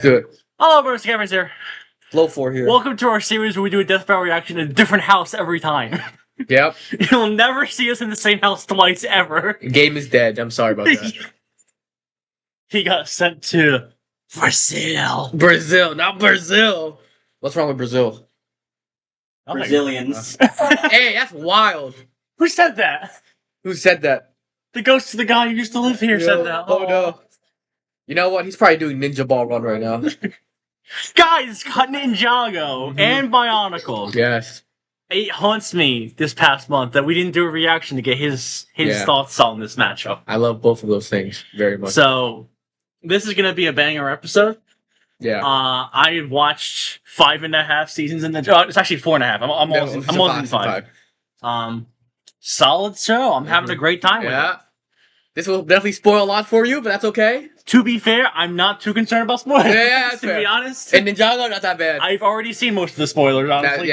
Do it. Hello, Mr.Catface here. Flow 4 here. Welcome to our series where we do a death battle reaction in a different house every time. Yep. You'll never see us in the same house twice, ever. Game is dead. I'm sorry about that. He got sent to Brazil. Brazil, not Brazil. What's wrong with Brazil? Brazilians. Hey, that's wild. Who said that? Who said that? The ghost of the guy who used to live here said that. Oh no. You know what? He's probably doing Ninja Ball Run right now. Guys, got Ninjago and Bionicle. Yes. It haunts me this past month that we didn't do a reaction to get his thoughts on this matchup. I love both of those things very much. So, this is gonna be a banger episode. Yeah. I watched 5.5 seasons in the. It's actually 4.5. I'm more than five. Solid show. I'm having a great time with it. This will definitely spoil a lot for you, but that's okay. To be fair, I'm not too concerned about spoilers. Yeah, that's to fair. be honest. And Ninjago, not that bad. I've already seen most of the spoilers, honestly.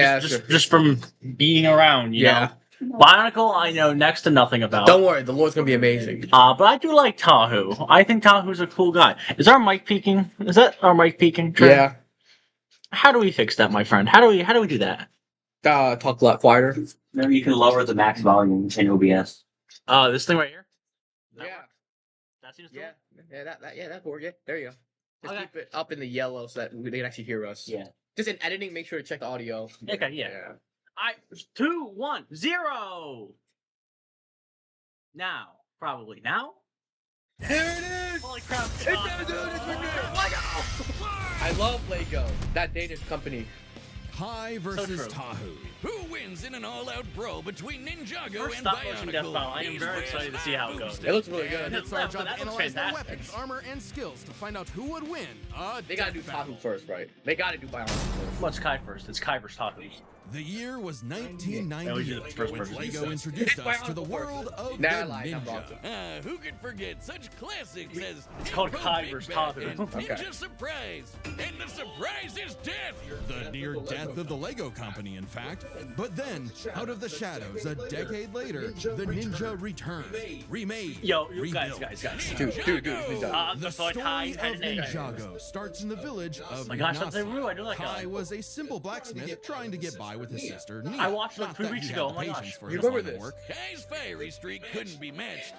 Just from being around, you know. Bionicle, I know next to nothing about. Don't worry, the Lord's gonna be amazing. But I do like Tahu. I think Tahu's a cool guy. Is our mic peaking? Is that our mic peaking? Yeah. How do we fix that, my friend? How do we do that? Talk a lot quieter. Maybe you can lower the max volume in OBS. This thing right here? Yeah. That's That board. Yeah, there you go. Just keep it up in the yellow so that they can actually hear us. Yeah. Just in editing, make sure to check the audio. Okay, yeah. 2, 1, 0. Now, probably now. There it is! Holy crap! I love Lego. That Danish company. Kai versus Tahu. Who wins in an all-out brawl between Ninjago First and stop-motion death battle. Bionicle? I am very excited to see how it goes. It looks really good. It's our job that to looks analyze their fantastic. weapons, armor, and skills to find out who would win. They gotta do Tahu first, right? They gotta do Bionicle first. What's Kai first? It's Kai versus Tahu. The year was Yeah, we did it 1998 first when person. Lego introduced us to the world of Nah, I the lied, I'm wrong. ninja. Who could forget such classics as It's called Hero Kai Big versus Bad Tahu. and Okay. Ninja Surprise. And the surprise is death. The near death of the Lego company, in fact. But then, out of the shadows, a decade later, the ninja returned, remade, Yo, rebuilt. guys. Dude, it's done. The So story Kai of had an name. Ninjago starts in the village of my gosh, that's Inasa. Tahu. I do like Kai that. was a simple blacksmith trying to get by with his sister, Nia. I watched it like Not 3 that weeks he ago. had Oh my the gosh. patience for You his remember line of this? work. Kai's fiery streak couldn't be matched.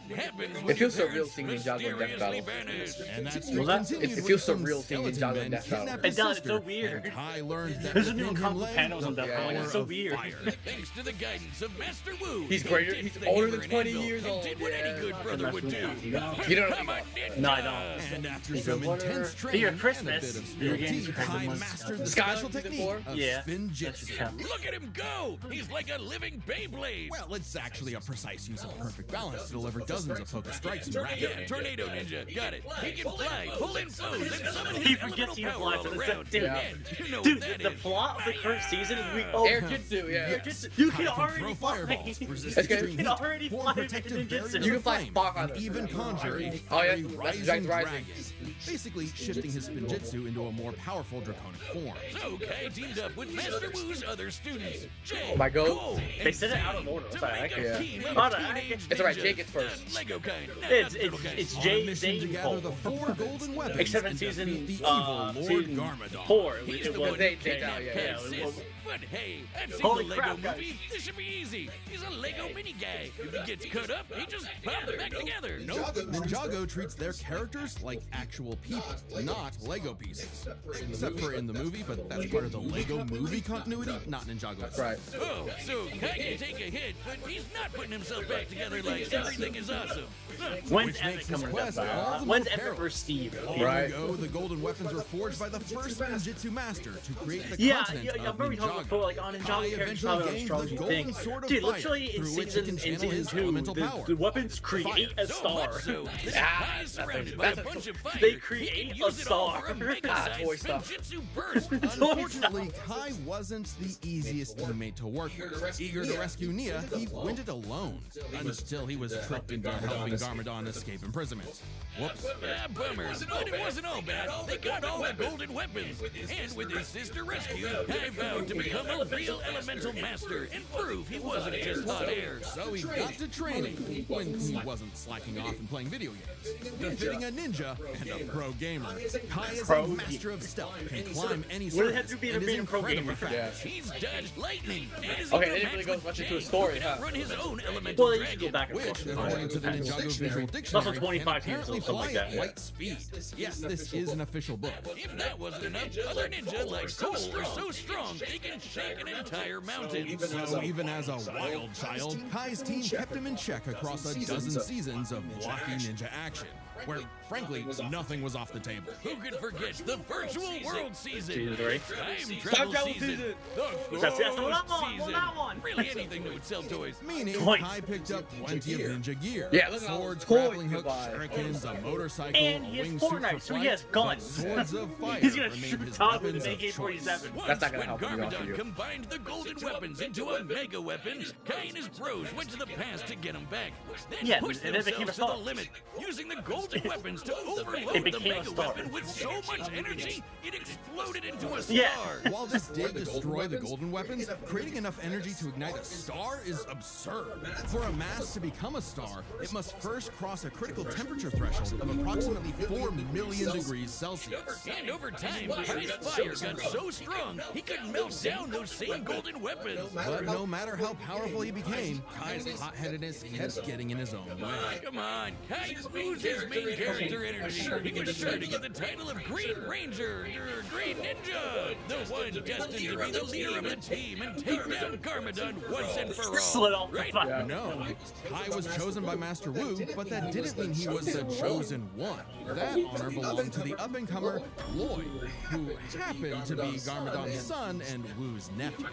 It happens when It feels your so real parents seeing Ninjago in Death mysteriously Battle. vanish. And that Was streak that? continued It when feels so some real seeing skeleton Ninjago in men Death Battle. kidnapped It his does, it's so sister, weird. and Kai learned that There's a new within him Kung Fu lay panels on the Death Battle, power it's so of weird. fire. Thanks to the guidance of Master Wu. He's who greater. dipped He's the older hammer than and 20 anvil years and old. did what any good brother would do. You don't know. I'm a ninja. No, I don't. And after some intense For training your and a Christmas, bit of your spilled games tea, are Kai Christmas. mastered the Sky special season technique 4? of Yeah. spin That should jitsu. count. Look at him go! He's like a living Beyblade. Well, it's actually a precise use of perfect balance to deliver dozens of focus strikes in Yeah, rapid. tornado ninja. Got it. He can fly, pull in foes, and summon He his forgets he elemental power flies all in the around. dude. Yeah, you know Dude, what that the is. plot of the current season is Air Jitsu, yeah. You Kai can already throw fly. fireballs, resist That's good. extreme You can heat, already form fly protective with barriers ninjutsu. You can of fly flame, Spock on and it. even conjure a Oh, yeah, fiery that's rising Rising. dragon. Basically, shifting his spinjitzu into a more powerful draconic form. So Kai teamed up with Master Wu's other students, Jake, My goat. Cole, They and said it out of Zane, order. to Sorry, I make can't- a team of Oh, no, I teenage can't- It's alright, ninjas. Jake gets first. Lego kind. It's Turtle kind. it's On a Jay mission to Zane gather Cole. the 4 golden weapons Except in and season defeat the evil Lord season Garmadon. 4, He's it the was one they- who they kidnapped die, yeah. Kai's it was- sis. But hey, I've seen Holy the Lego crap, guys. movie. This should be easy. He's a Lego mini guy. If he gets cut up, he just pops back together. Nope, Ninjago treats their characters like actual people, not Lego pieces. Except for in the movie, but that's part of the Lego movie continuity, not Ninjago. That's right. Oh, so Kai can take a hit, but he's not putting himself back together like everything is awesome. When's Which Epic makes his coming quest up? all the When's more Epic perilous. versus Steve? Right. Long ago, the golden weapons were forged by the first ninjutsu master to create the Yeah, continent I of remember we talked Ninjago. before, like on Kai Ninjago characters eventually not as gained strong the as you golden think. sword of Dude, fire, literally in through which he season can channel his 2, elemental power. the weapons create a So star. much so that Ah, Kai's surrounded by a bunch of fire. They He create can a use it all star. for a mega-sized toy stuff. spinjitzu burst. Unfortunately, Kai wasn't the easiest teammate to work with. Eager to rescue Nia, he went it alone until he was tricked into helping Garmadon escape imprisonment. Whoops. Ah, bummer. But it wasn't all bad. They got all the golden weapons. And with his sister rescued, Kai vowed to become a real elemental master and prove he wasn't just hot air. So he got to training when he wasn't slacking off and playing video games, defeating a ninja and and a pro gamer, Kai is a master of stealth, can climb any surface, and is incredibly fast. He's dodged lightning. Okay, they didn't really go much into a story, huh? Run his own elemental Well, they used to go back and Which, forth. according to the Ninjago Visual Dictionary, 25 can years apparently old, something fly like at that. light speed. Yes, this is an official book. If that wasn't enough, other ninja like Cole are so strong they can shake an entire mountain. So even as a wild child, Kai's team kept him in check across a dozen seasons of blocky ninja action, where, frankly, nothing was off the table. Who could forget the virtual world season? Season 3. Time travel season. The That's the ghost one, season. that one. Really anything that would sell toys. Meaning, Toys. Kai picked up plenty of ninja gear. Yeah, look at all Swords, those toys grappling you hooks, buy. shurikens, a motorcycle, And a he has wingsuit for Fortnite, so he flight, has guns. Swords of fire He's gonna remain shoot his Tahu with weapons an of choice. AK-47. Once That's not gonna when help me out for Garmadon you. combined the golden weapons into a mega weapon, Kai and his bros went to the past to get them back. Then Yeah, pushed and it became themselves a to the star. limit, using the golden weapons to It overload the became a mega star. weapon with so much energy it exploded into a star. Yeah. While this did destroy the golden weapons, creating enough energy to ignite a star is absurd. For a mass to become a star, it must first cross a critical temperature threshold of approximately 4 million degrees Celsius. And over time, Kai's fire got so strong he could melt down those same golden weapons. But no matter how powerful he became, Kai's hot-headedness kept getting in his own way. Come on, Kai oozed his main character energy. He was sure to get the title of Green Ranger, or Green Ninja, the one destined to be the leader of the team and take down Garmadon once and for all. Slid off the Right? fucking- No, Kai was chosen by Master Wu, but that didn't mean he was the chosen one. That honor belonged to the up-and-comer Lloyd, who happened to be Garmadon's son and Wu's nephew.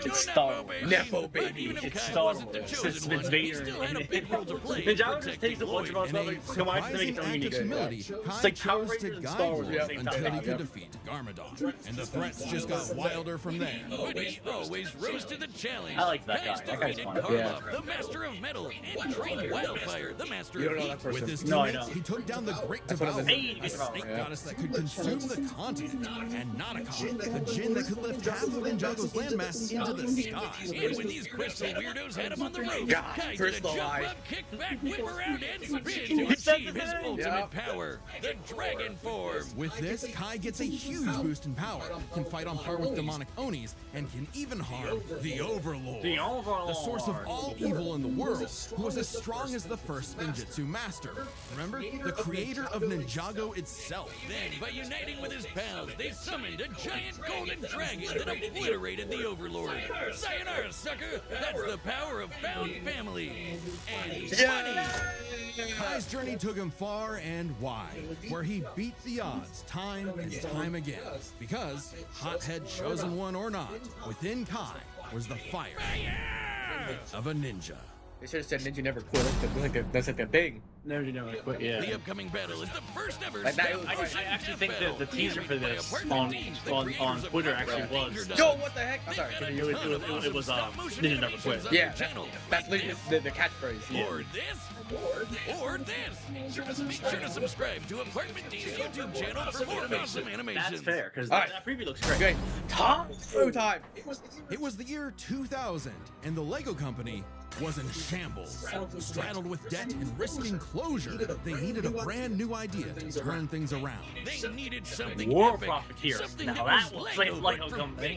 It's Star Wars. Nepo baby. Even if It's Kai Star wasn't the Wars. chosen It's one, he Vader. still had a big role to play. Ninjago just protecting takes a bunch of Lloyd. In other a combines to make surprising it something act of unique. humility, It's Kai like Power chose to Rangers and guide Star Wu Wars at the same until time. he could defeat Garmadon, and the threats just got wilder from there. But he always rose to the challenge. I like that Kai's guy. That guy's defeated fun. Karloff, the master of metal, and trained Wildfire, the master You of don't know heat. that person. With his No, I teammates, know. he took down the Great That's one of Devourer, the- Hey, a snake yeah. goddess that could consume the continent, and Nanaka, the djinn that could lift half of Ninjago's landmass into the sky. And when these crystal weirdos had him on the ropes, God, Kai did a crystal jump eye. up, kick back, whip around, and spin to achieve his ultimate power, the dragon form. With this, Kai gets a huge boost in power, can fight on par with demonic Onis, and can even harm the Overlord. The Overlord. The source of all evil in the world, who was as strong as the first Spinjitzu master. Remember? The creator of Ninjago itself. Then, by uniting with his pals, they summoned a giant golden dragon that obliterated the Overlord. Sayonara, sucker! That's the power of found family. And money! Kai's journey took him far and wide, where he beat the odds time and time again. Because, hothead chosen one or not, within Kai was the fire of a ninja. They should have said Ninja never quit. That's like a thing. No, you never quit. Yeah. The upcoming battle is the first ever Like that, stealth I versus I actually death think that battle. the teaser for this By on apartment teams, the on creators of Twitter Power actually Rangers was. Danger Yo, Dog. what the heck? I'm sorry. They've got a It was- ton of it awesome was, stop-motion Ninja Never animations Quit. on Yeah, their channel. that's literally the catchphrase. Yeah. Or this, or this. Make sure to subscribe to Apartment D's YouTube channel for more awesome animations. That's fair because All right. that preview looks great. Great. Tom through time. It was the year 2000, and the Lego company was in shambles. Straddled with debt and risking closure, they needed a brand new idea to turn things around. They needed something War epic, Profiteer. something Now that that was looks Lego, like but Lego for company.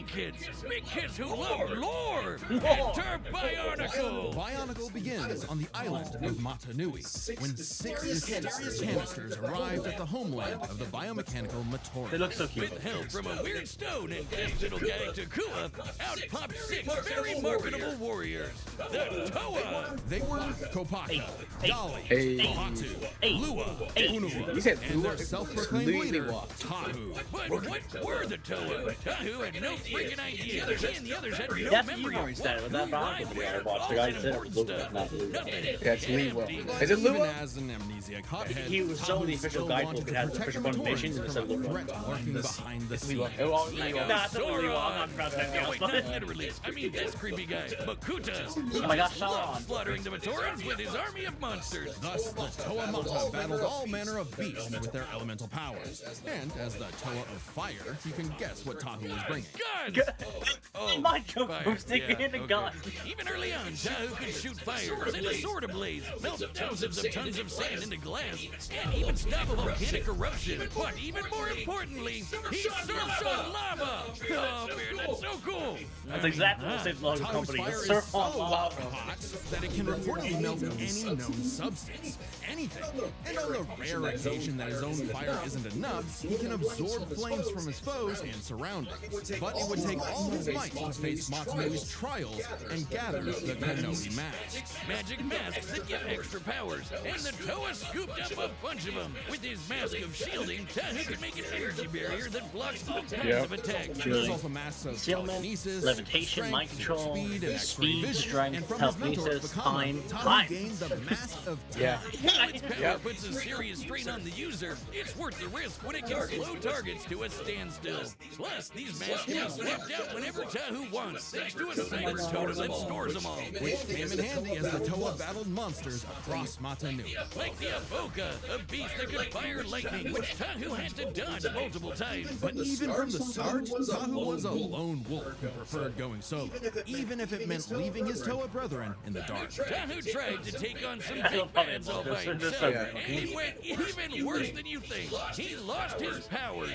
big kids who love lore. Lore. Enter Bionicle. Bionicle begins on the island of Matanui, when 6 mysterious canisters arrived at the homeland of the biomechanical They Matori. look so cute. With help from a weird stone and digital guy Takua, out popped 6 very marketable warriors. The Toa. They were Kopaka, Dolly, Hey. Bahatu, Hey. Lua, Hey. Unua, You said and Lua? their self-proclaimed Completely leader, walked. Tahu. But what were the Toa? Tahu had no freaking idea. He and the others had no That's memory you of always said it with what, that who, Bionicle why, video I where, watched. all The guy that said it important was Lua, stuff. not Lua. Nothing is Yeah, it's Lua. empty. Is it Even Lua? as an amnesiac hothead, He was so Tahu the official still guidebook wanted to that has protect official the information Matorians and it from said a Lua. threat lurking behind the It's Lua. scenes. It was Lego Lua. Nah, it's not Sora. Lua. I'm not proud of that No, else. wait, not literally. I mean, this creepy guy, Makuta. Oh my gosh, on. slaughtering the Matorans with his army of monsters. Thus, the Toa Mata battled all manner of beasts with their elemental powers. And as the Toa of Fire, you can guess what Tahu was bringing. Guns! My joke fire, boosting yeah, in a gun. Even early on, Tahu could shoot fire, set a sword ablaze, melt thousands of tons of sand into glass, and even stop a volcanic eruption. But even more importantly, he surfs on lava! Oh man, that's so cool! That's exactly what saved the local Tahu's company. fire is Surf so on lava. hot that it can reportedly melt any known substance. Anything. And on the rare occasion that his own fire isn't enough, he can absorb flames from his foes and surroundings. But it would take all his might to face Matanui's trials and gather the Kenobi masks. Magic masks that give extra powers, and the Toa scooped up a bunch of them. With his mask of shielding, Tahu could make an energy barrier that blocks all kinds of attacks. There's also masks of Concealment, telekinesis, levitation, strength, mind control, speed, and X-ray speed, vision. strength, And from his mentor, telekinesis, time. Tahu gained the Mask of Time. While its power puts a serious strain on the user, it's worth the risk when it can slow targets to a standstill. Plus, these masks can be swapped out whenever Tahu wants, thanks to a cyber totem that stores them all. Which came in handy as the Toa battled monsters across Matanui. Like the Avoca, a beast that could fire lightning, which Tahu had to dodge multiple times. But even from the start, Tahu was a lone wolf who preferred going solo, even if it meant leaving his Toa brethren in the dark. Tahu tried to take on some big bads all by himself, and it went even worse than you think. He lost his powers,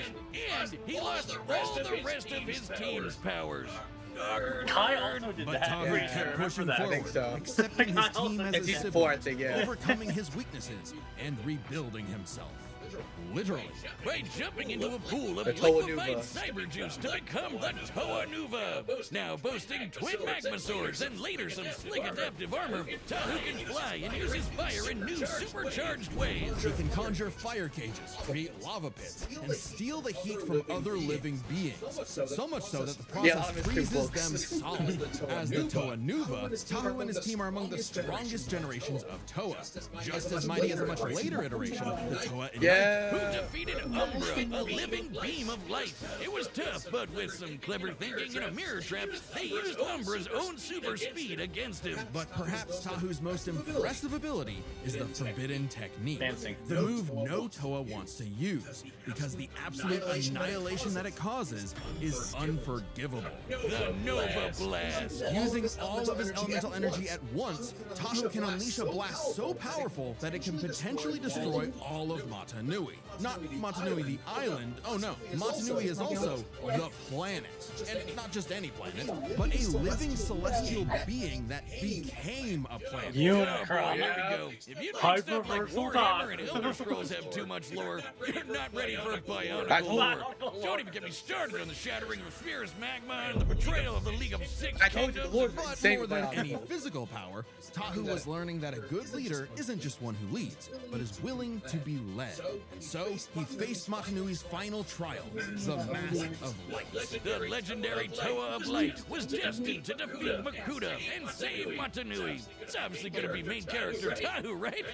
and he lost all the rest of his team's powers. Kai also did But that. Tahu Yeah, kept I pushing remember that. forward, think so. accepting his team as a It's sibling, four, I think, yeah. overcoming his weaknesses, and rebuilding himself. Literally. By jumping into a pool of The Toa liquefied Nuva. cyber juice to become the Toa Nuva. Now boasting twin magma swords and later some slick adaptive armor, Tahu can fly and use his fire in new supercharged ways. He can conjure fire cages, create lava pits, and steal the heat from other living beings. So much so that the process on his two freezes books. them solid. As the Toa Nuva, Tahu and his team are among the strongest generations of Toa. Just as mighty as a much later iteration, the Toa Ignite. Who defeated Umbra, a living beam of light. It was tough, but with some clever thinking and a mirror trap, they used Umbra's own super speed against him. But perhaps Tahu's most impressive ability is the Forbidden Technique. Dancing. The move no Toa wants to use, because the absolute annihilation that it causes is unforgivable. The Nova Blast. Using all of his elemental energy at once, Tahu can unleash a blast so powerful that it can potentially destroy all of Matanui. Not Matanui the island, oh no, Matanui is also the planet. And not just any planet, but a living celestial being that became a planet. Oh boy, here we go. If you think stuff like Warhammer and Elder Scrolls have too much lore, you're not ready for a bionicle lore. Don't even get me started on the shattering of Sphere's magma and the betrayal of the League of Six I told you, the Kingdoms. Lord But saved more than my any physical power, Tahu was learning that a good leader isn't just one who leads, but is willing to be led. And so he faced Matanui's final trial, the Mask of Light. The legendary Toa of Light was destined to defeat Makuta and save Matanui. It's obviously going to be main character Tahu, right?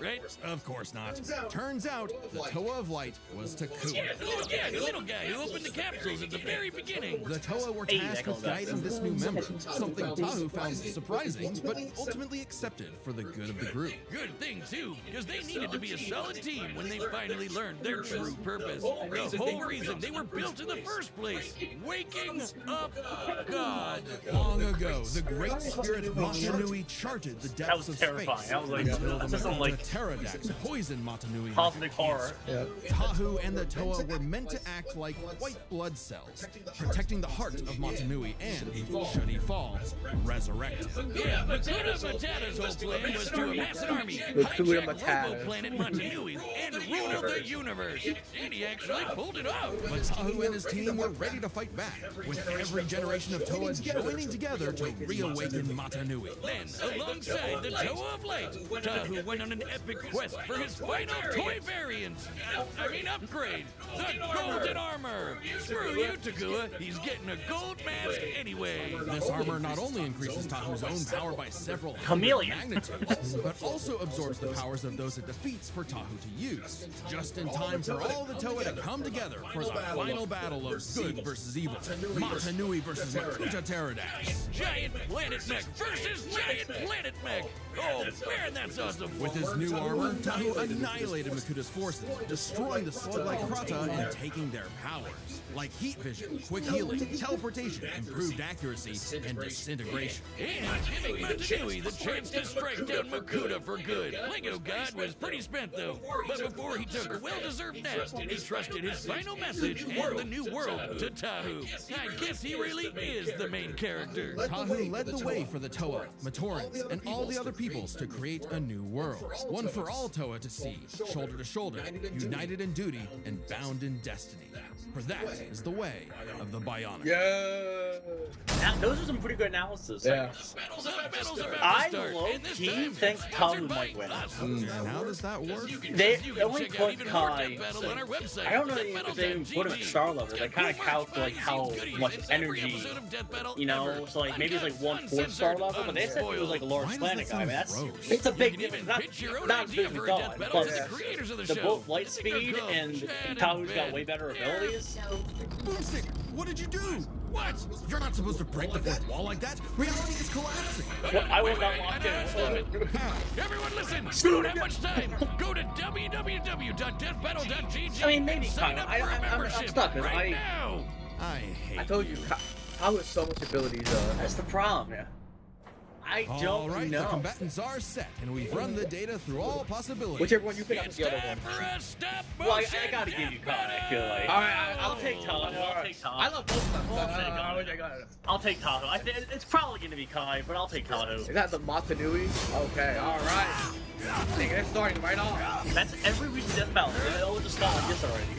Right? Of course not. Turns out the Toa of Light was Taku. Oh yeah, the little guy who opened the capsules at the very beginning. The Toa were tasked with guiding this new member, something Tahu found surprising, but ultimately accepted for the good of the group. Good thing too, because they needed to be a solid team when they finally learned their true purpose. The whole reason they were built in the first place, waking up God. Long ago, the great spirit Matanui charted the That depths was of terrifying. space I was like, until the that's just some, Makuta like, Pterodax poisoned Matanui. cosmic horror. Tahu and the Toa were meant to act like white blood cells, protecting the heart of Matanui and, should he fall, resurrect him. Yeah, Makuta Matata's whole plan was to amass an army, Makuta hijack Matata. robo-planet Matanui, and rule the universe. And he actually pulled it off. But Tahu and his team were ready to fight back, with every generation of Toa joining together to reawaken Matanui. Then, alongside the Toa of Light, Tahu went on an epic quest for his final toy variant. I mean upgrade, the Golden Armor. armor. Screw you, Takua. He's getting a gold mask anyway. This armor not only increases Tahu's own power by several Chameleon. magnitudes, but also absorbs the powers of those it defeats for Tahu to use. Just in time for all the Toa to come together for the final battle of good versus evil. Mata Nui versus Makuta Pterodax. Giant Planet Mech versus Giant Planet Mech. Oh, man, that's awesome. With his new armor, Tahu annihilated Makuta's forces, destroying the slug-like Krata and taking their powers, like heat vision, quick healing, teleportation, improved accuracy, and disintegration. And giving Matanui the chance to strike down Makuta for good. Lego God was pretty spent, though. But before he took a well-deserved nap, he trusted his final message and the new world to Tahu. I guess he really is the main character. Tahu led the way for the Toa, Matorans, and all the other peoples to create a new world. One for all Toa to see, shoulder to shoulder, united in duty and bound in destiny. For that is the way of the Bionic. Yeah. Now, those are some pretty good analysis. Yeah. Battle's about to I start, low and this key time think sponsored Tahu by might win. us. And how does that work? They You can only check out put even more Kai. Death Battle on our website, I don't know if they put him at star level. They kind of calculate how much energy, you know. So like maybe it's like 1/4 star level, but they said he was like a large Why does planet that guy. I mean, sound that's gross? it's a big You can difference. even Not pitch your own not as idea big as for a God, death battle but to the creators of the the show. both light speed and Tahu's got way better abilities. Boomstick, what did you do? What? You're not supposed to break the fourth wall like that. Reality is collapsing. Well, I was not locked in. Stop it. Everyone listen, we don't have much time. Go to www.deathbattle.gg I mean, maybe and sign kind of. up for a I'm membership stuck, 'cause right now. I hate I told you, how is so much abilities. That's the problem. Yeah. I All don't right, know. the combatants are set, and we've run the data through all possibilities. Whichever one you pick, I'll It's pick the other time one. for a stop Well, I motion gotta give you Kai. I feel like. Alright, I'll take Tahu. I'll take Tahu. I love both of them. I'll take I Tahu. wish I got it. I'll take Tahu. I think it's probably gonna be Kai, but I'll take Tahu. Is that the Matanui? Okay, alright. Nigga, it's starting right off. That's every week's death battle. It'll just start like this already.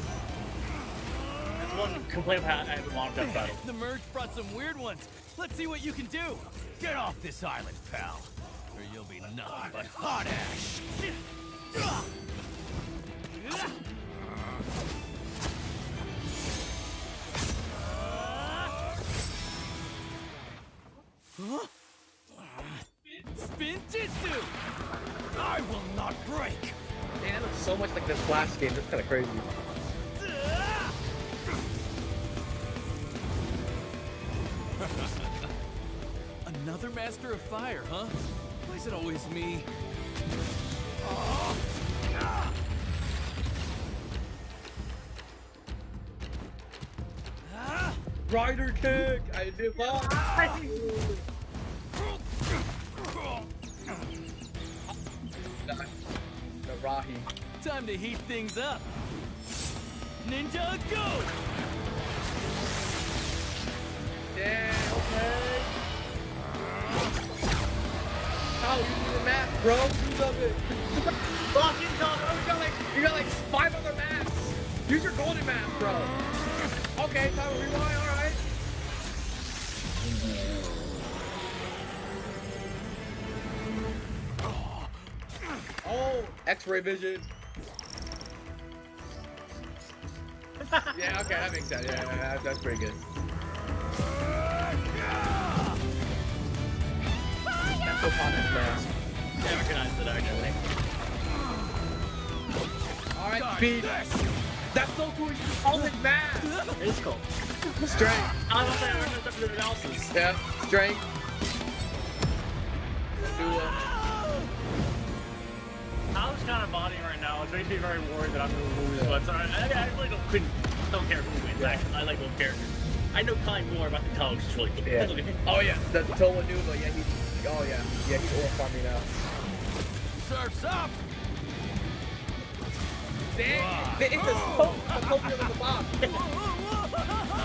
That's one complaint I haven't wanted death battle. The merge brought some weird ones. Let's see what you can do. Get off this island, pal, or you'll be nothing but hot ash. Spin Jitsu! I will not break! Man, that looks so much like this Flash game. That's kind of crazy. Another master of fire, huh? Why is it always me? Rider kick! I did well. The Rahi. Time to heat things up. Ninja, go! Yeah, okay. Oh, you do the math, bro. You love it. Fucking Tahu. You got like 5 other maths. Use your golden math, bro. Okay, Tahu, rewind. All right. Oh, X-ray vision. Yeah, okay, that makes sense. Yeah, that's pretty good. That's so popular mask. I recognize it actually. Alright, speed. That's so cool. He's all his math. It is cool. Strength. I don't think I recognize that for the analysis. Yeah, strength. I was kind of bodying right now. It makes me very worried that I'm going to lose, but I really don't care who wins. Actually, I like both characters. I know Kai more about the Tahu, which is really good. Yeah. Look at him. Oh yeah, the Toa knew, but yeah, he's. Oh yeah, he's ore farming now. Surf's up! Damn, it's a smoke. I'm hoping it was a bomb.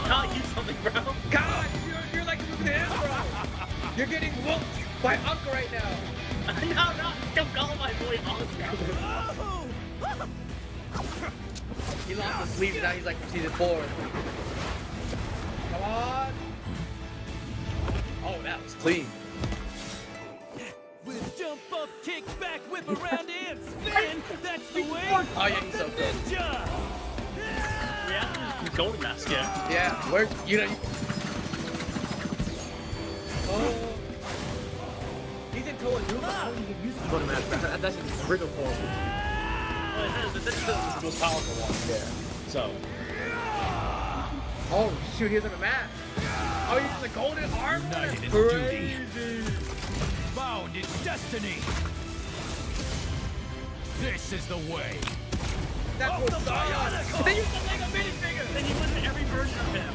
Kai, you something, bro. God, you're like moving him, bro. You're getting whooped by Uncle right now. No, don't call my boy Uncle. He lost his sleeves, now he's like from season 4. Come on. Oh, that was clean. With jump up, kick back, whip around and spin! That's the way Oh yeah, he's so of the good. ninja! Yeah, the golden mask, yeah. Yeah, where, you know. Oh. He's in Toa Numa. I don't even use the golden mask. That's just original form. Well, this is the most powerful one. Yeah. So. Oh, shoot, he has a mask. Oh, he's in the golden armor. United in Crazy. Bound in destiny. This is the way. That's what's up. They used to make a minifigure. Then he wins in every version of him.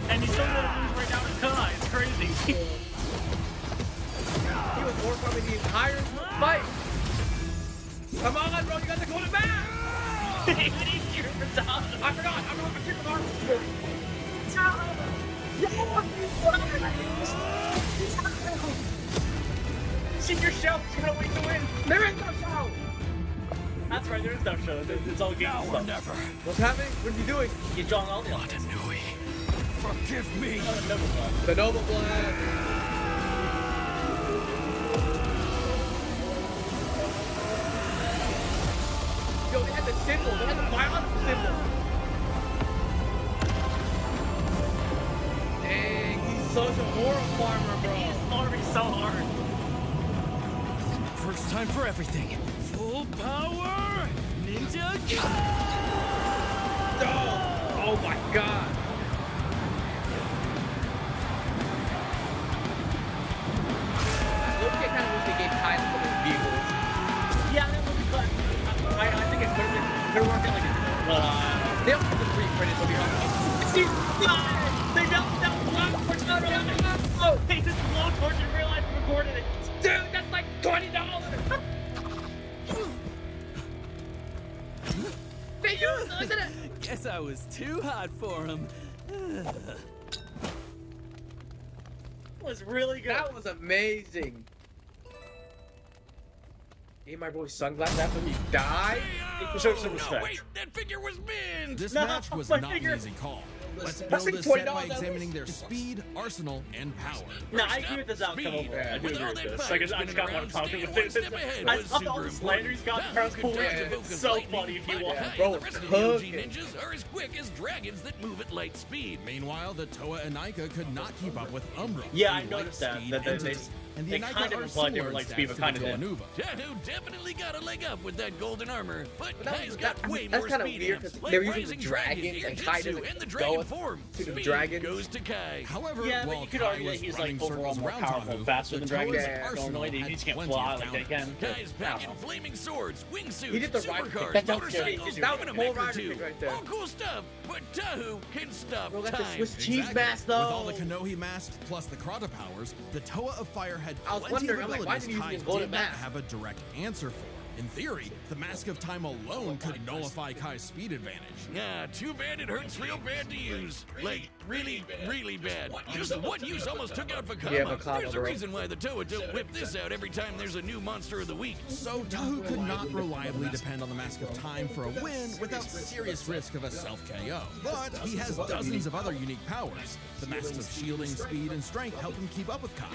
And he's still gonna lose right now to Kai. It's crazy. He was more farming the entire fight. Come on, bro, you got the golden mask. He's cheering for Tahu. I forgot. I'm cheering for Tahu. See your shell's gonna win to win. There is no show. That's right, there is no show. It's all game Now or stuff. never. What's happening? What are you doing? You're drawing all the Watanui. Forgive me. The Nova Blast. Yo, they had the symbol. They had the violent symbol. Dang, he's such a horror farmer, bro. He's farming so hard. First time for everything. Full power. Ninja Oh my god. Look at kind of wish they gave Kai some of his vehicles. Yeah, that would be fun. I think it could have worked out like They don't have to pre-print it, so be honest. They melted down Oh, they just blowtorch and realized we recorded it. Dude, that's like $20. They used it, isn't it? Guess I was too hot for him. It was really good. That was amazing. Gave my boy sunglasses after he died. Show some No, respect. wait, that figure was mint. This No, match was my not figure. an easy call. Let's That's build like this set $20 by at examining least. their speed, arsenal, and power. No, I agree with this outcome Speed. overall. I do With agree all with that this. fire Like, I just spinning got one around, talking staying with one it. step ahead I was love all super the slander he's got in the press important. pool. Tahu could It's dodge so lightning, funny if you but want. Kai Bro, and the rest of the OG cooking. ninjas are as quick as dragons that move at light speed. Meanwhile, the Toa Anika could not keep up with Umbra. Yeah, a I noticed light that. speed That they entity. And the they Anika kind of are implied they were similar light in speed, but stats to kind the of didn't. Toa Tahu definitely got a leg up with that golden armor, but But that Kai's was- got that- way that's more kinda speed weird, amps, 'cause like they were using Rising the Dragon, dragons, Air and Kai Jutsu, doesn't and the go dragon form. to the Speed dragons. goes to Kai. However, Yeah, but while you could Kai argue that was he's running like overall circles more around powerful Tahu, and faster the than Dragon. Toa's Yeah, arsenal Normally, had he just can't plenty fly of like they counter. can. Kai's packing flaming swords, wingsuits, He did the right supercars, thing. That was motorcycles, that was even a a whole mech or rider two. thing right there. All cool stuff, but Tahu can stop Bro, that's a time. Swiss cheese Exactly. mask, though. With all the Kanohi masks plus the Krata powers, the Toa of Fire had I was plenty wondering, of I'm like, why abilities did he use Kai his golden did not mask? have a direct answer for. In theory, the Mask of Time alone could nullify Kai's speed advantage. Yeah, too bad it hurts real bad to use. Like, really, really bad. Just one use almost took out Vakama. Yeah, Vakama, There's a bro. reason why the Toa don't whip this out every time there's a new monster of the week. So Tahu could not reliably depend on the Mask of Time for a win without serious risk of a self-KO. But he has dozens of other unique powers. The Masks of Shielding, Speed, and Strength help him keep up with Kai.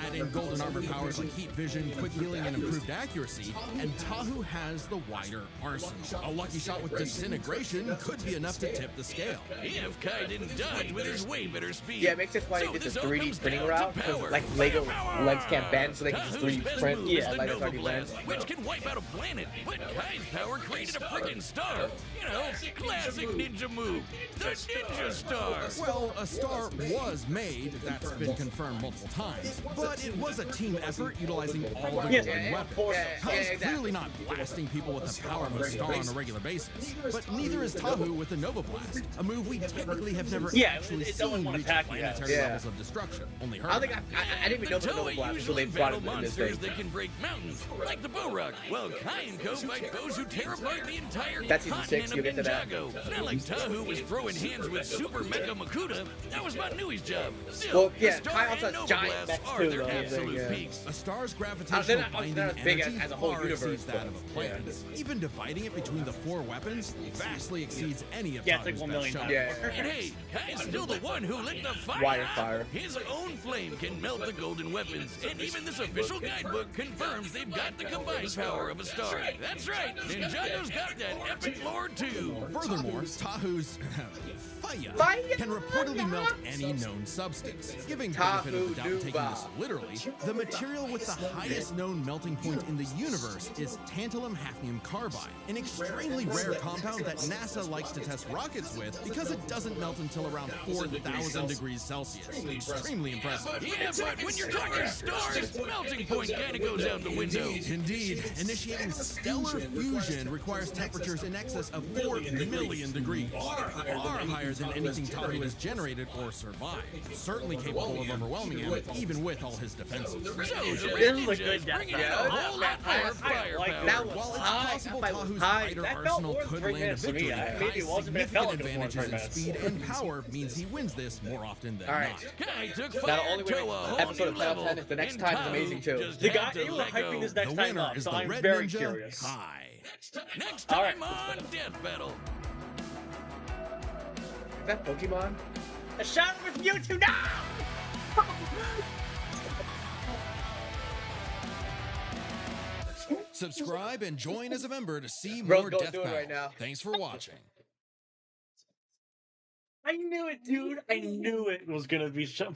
Add in golden armor powers like Heat Vision, Quick Healing, and Improved Accuracy, and Tahu has the wider arsenal. A lucky shot with Disintegration could be enough to tip the scale. If Kai didn't dodge with his way better speed. Yeah, it makes sense why So they did this the all 3D comes printing down to route, because power. like Lego Power! legs can't bend, so they can just Tahu's 3D best print. move Yeah, is the like it's Nova already Blast, bent. which can wipe out a planet. But Kai's power created a freaking star. You know, classic ninja move. The Ninja Star. Well, a star was made, that's been confirmed multiple times, but it was a team effort utilizing all the Yeah, golden yeah, weapons. yeah, Tahu's exactly. clearly not blasting people with the power of a star on a regular basis, but neither is Tahu with the Nova Blast, a move we technically have never Yeah, actually it's only seen one reach attack, planetary yeah. levels of destruction. Only heard I don't think about. I didn't even know The the Nova Toa Blast until they usually brought battle it in this monsters thing. that can break mountains, like the Borok, while Kai and Co fight foes who tear apart the entire That's season continent 6, of you'll get to that. Ninjago. It's not like Tahu was throwing hands with Super Mecha Makuta. That was Manui's job. Still, Well, yeah, the Star Kai and also has Nova giant Blasts mechs are too, their though, I think, absolute yeah. peaks. A star's They're gravitational not binding as big energy as a whole far universe, exceeds that of a plant. Even dividing it between the 4 weapons vastly exceeds any of Yeah, it's like Tahu's 1 best million shots. times. And hey, Kai's still the one who lit the fire. Wire fire. His own flame can melt the golden weapons, and even this official guidebook confirms they've got the combined power of a star. That's right, Ninjago's got that epic lore too. Furthermore, Tahu's fire can reportedly melt any known substance. Giving benefit of the doubt and taking this literally, the material with the highest known melting point in the universe is tantalum hafnium carbide, an extremely rare compound that NASA likes to test rockets with because it doesn't melt until around 4,000 degrees Celsius. Extremely impressive. Yeah, but when you're talking stars, melting point kinda goes out the window. Indeed, initiating stellar fusion requires temperatures in excess of 4 million degrees, far higher than anything Tahu has generated or survived. Certainly capable of overwhelming him, even with all his defenses. So, This is a good death bringing battle. a whole lot more firepower. That was While it's high. possible That was Tahu's high. fighter That felt arsenal more than could 3 land a minutes to me. victory, Maybe it Kai's wasn't, but it felt significant like it was more than advantages 3 in minutes. speed and power means he wins this more often than All right. not. Kai took Now, the fire only way to a whole episode new of Final level, 10 is the next and time is Tahu amazing, too. just The had guy, to you were let hyping go. this The next time winner up, is so the I'm Red very Ninja, curious. Kai. Next All time right. on Death Battle. Is that Pokemon? A shot with Mewtwo now! Subscribe and join as a member to see Bro, more go Death do it Battle. right now. Thanks for watching. I knew it, dude. I knew it was gonna be some.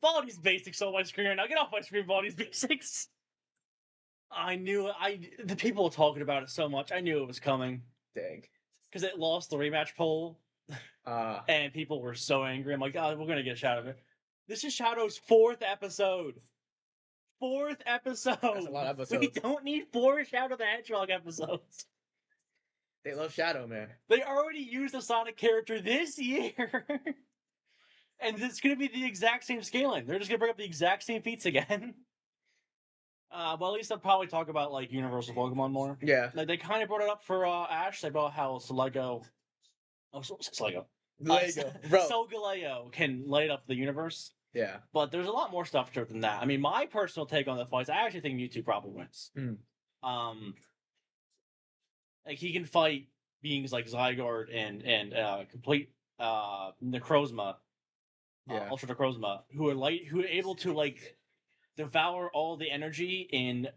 Baldi's Basics on my screen right now. Get off my screen, Baldi's Basics. I knew it. The people were talking about it so much. I knew it was coming Dang. because it lost the rematch poll, and people were so angry. I'm like, oh, we're gonna get a shout of it. This is Shadow's 4th episode. 4th episode. That's a lot of episodes. We don't need 4 Shadow the Hedgehog episodes. They love Shadow, man. They already used a Sonic character this year. And it's going to be the exact same scaling. They're just going to bring up the exact same feats again. Well, at least they'll probably talk about, like, Universal Pokemon more. Yeah. Like, they kind of brought it up for Ash. They brought how Solego... Oh, Solego. Lego. Bro. Solgaleo can light up the universe. Yeah. But there's a lot more stuff to it than that. I mean, my personal take on the fights, I actually think Mewtwo probably wins. Like, he can fight beings like Zygarde and complete Necrozma, Ultra Necrozma, who are able to like devour all the energy in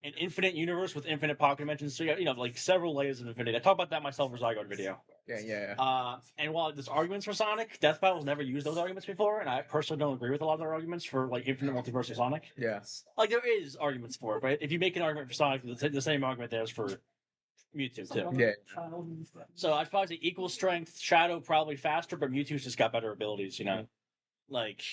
an infinite universe with infinite pocket dimensions. So like several layers of infinity. I talked about that myself for Zygarde video. Yeah. And while there's arguments for Sonic, Death Battle's never used those arguments before, and I personally don't agree with a lot of their arguments for like infinite multiverse of Sonic. Yeah. Like there is arguments for it, but if you make an argument for Sonic, the same argument there's for Mewtwo too. Yeah. So I'd probably say equal strength, Shadow probably faster, but Mewtwo's just got better abilities, you know? Like,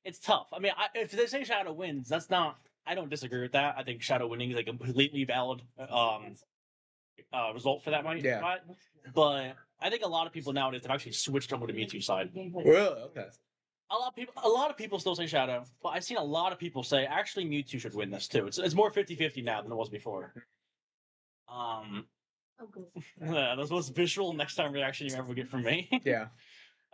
it's tough. I mean, if they say Shadow wins, that's not, I don't disagree with that. I think Shadow winning is like a completely valid result for that fight. Yeah. But I think a lot of people nowadays have actually switched over to Mewtwo's side. Really? Okay. A lot of people still say Shadow, but I've seen a lot of people say actually Mewtwo should win this too. It's more 50-50 now than it was before. That was the most visual next time reaction you ever get from me. Yeah.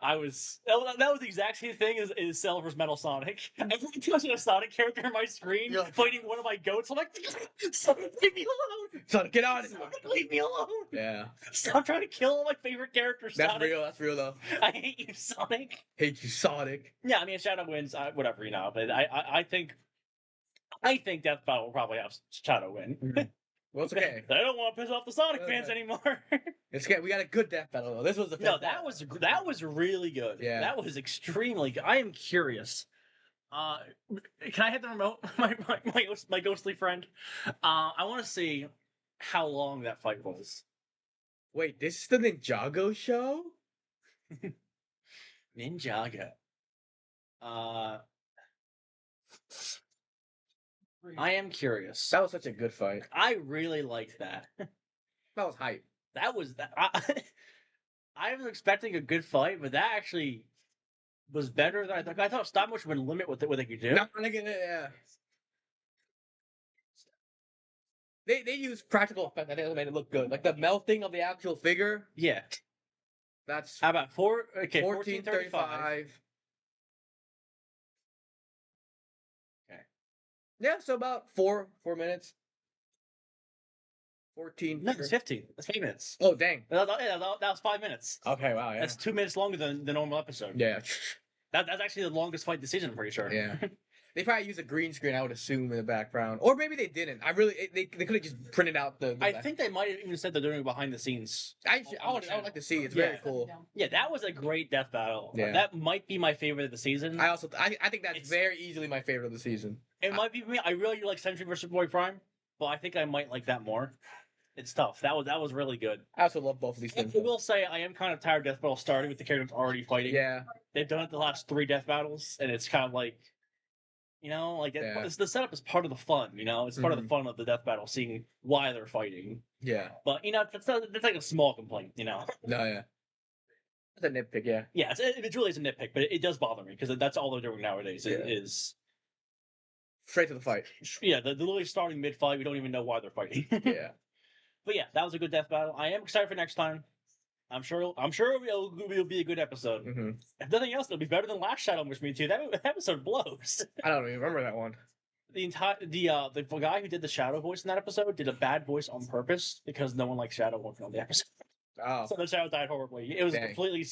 That was the exact same thing as Cell vs Metal Sonic. Every time I see a Sonic character on my screen fighting one of my goats, I'm like, Sonic, leave me alone! Sonic, get on it! Sonic, leave me alone! Yeah. Stop trying to kill all my favorite characters, Sonic. That's real though. I hate you, Sonic. Hate you, Sonic. Yeah, I mean, Shadow wins, whatever, you know, but I think Death Battle will probably have Shadow win. Mm-hmm. Well, it's okay. I don't want to piss off the Sonic fans anymore. It's okay. We got a good Death Battle though. This was the that was really good. Yeah. That was extremely good. I am curious. Can I hit the remote? My ghostly friend. I want to see how long that fight was. Wait, this is the Ninjago show? Ninjago. I am curious. That was such a good fight. I really liked that. That was hype. That was that. I was expecting a good fight, but that actually was better than I thought. I thought Stop Motion would limit what they could do. No, yeah. They used practical effects. I think that made it look good. Like the melting of the actual figure. Yeah. That's How about 14:35. 14:35. Okay. Yeah, so about four minutes. 14. No, it's 15. That's 5 minutes. Oh, dang. That was 5 minutes. Okay, wow, yeah. That's 2 minutes longer than the normal episode. Yeah. That's actually the longest fight this season, I'm pretty sure. Yeah. They probably used a green screen, I would assume, in the background. Or maybe they didn't. They could have just printed out the I think they might have even said they're doing it behind the scenes. I would like to see. It's very cool. Yeah, that was a great death battle. Yeah. That might be my favorite of the season. I think that's very easily my favorite of the season. It might be me. I really like Sentry versus Boy Prime, but I think I might like that more. It's tough. That was really good. I also love both of these things. I will say I am kind of tired of death battle starting with the characters already fighting. Yeah. They've done it the last 3 death battles, and it's kind of like, the setup is part of the fun. It's part of the fun of the death battle, seeing why they're fighting. Yeah. But that's like a small complaint. No, yeah. It's a nitpick, yeah. Yeah, it really is a nitpick, but it does bother me because that's all they're doing nowadays. Is straight to the fight. Yeah, they're literally starting mid-fight. We don't even know why they're fighting. Yeah. But yeah, that was a good death battle. I am excited for next time. I'm sure it'll be a good episode. Mm-hmm. If nothing else, it'll be better than last Shadow Witch Me too. That episode blows. I don't even remember that one. The guy who did the Shadow voice in that episode did a bad voice on purpose because no one liked Shadow working on the episode. Oh. So the Shadow died horribly. It was Dang. completely.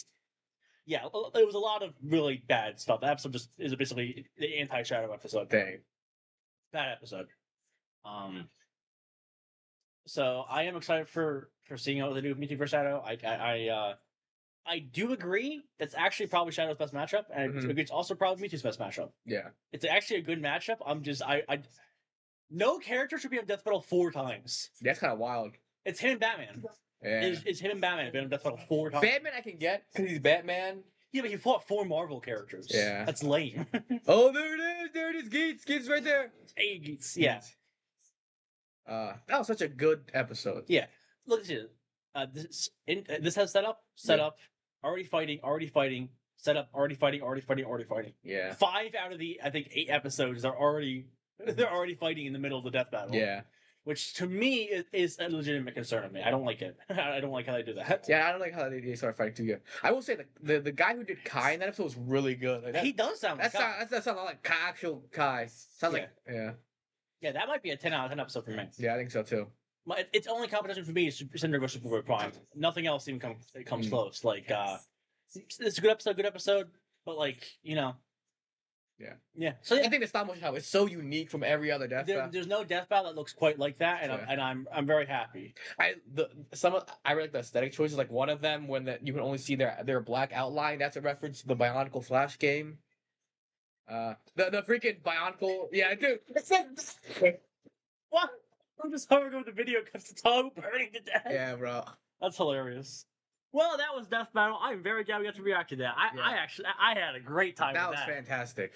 Yeah, it was a lot of really bad stuff. The episode just is basically the anti-Shadow episode. Dang. Bad episode. So I am excited for seeing what they do with Mewtwo vs. Shadow. I do agree that's actually probably Shadow's best matchup, and it's also probably Mewtwo's best matchup. Yeah. It's actually a good matchup. No character should be on Death Battle 4 times. That's kind of wild. It's him and Batman. Yeah. It's him and Batman been on Death Battle 4 times. Batman I can get because he's Batman. Yeah, but he fought 4 Marvel characters. Yeah. That's lame. Oh, there it is. There it is. Geets. Geets right there. Hey, Geets. Yeah. That was such a good episode. Yeah. Look at this. This has setup, already fighting, setup, already fighting. Yeah. 5 out of the, I think, 8 episodes they're already fighting in the middle of the death battle. Yeah. Which to me is a legitimate concern of me. I don't like it. I don't like how they do that. Yeah, I don't like how they start fighting too. Yeah. I will say the guy who did Kai in that episode was really good. Like He does sound like Kai. That sounds like actual Kai. Sounds like yeah. Yeah, that might be a 10 out of 10 episode for me. Yeah, I think so too. Its only competition for me is Cinder vs. Superboy Prime. Nothing else even comes close. Like, it's a good episode, but Yeah. Yeah. So I think the stop motion how is so unique from every other death battle. There's no death battle that looks quite like that, and I'm very happy. I really like the aesthetic choices. Like one of them, when you can only see their black outline. That's a reference to the Bionicle Flash game. The freaking Bionicle, yeah, dude. What? I'm just hovering over the video because the Tahu burning to death. Yeah, bro. That's hilarious. Well, that was Death Battle. I'm very glad we got to react to that. I had a great time with that. That was fantastic.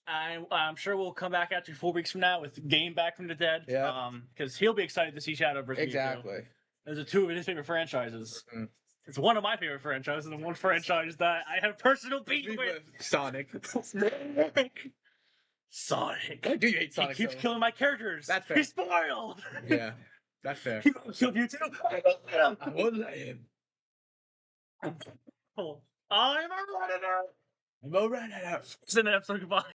I'm sure we'll come back at you 4 weeks from now with Game back from the dead. Yeah. Because he'll be excited to see Shadow versus Mewtwo. Exactly. Those are 2 of his favorite franchises. Mm-hmm. It's one of my favorite franchises and one franchise that I have personal beef with. Sonic. Sonic. Why do you hate Sonic? He keeps killing my characters. That's fair. He's spoiled. Yeah, that's fair. He won't kill you too. I won't let him. I'm a runner. I'm a runner. It's in the episode. Goodbye.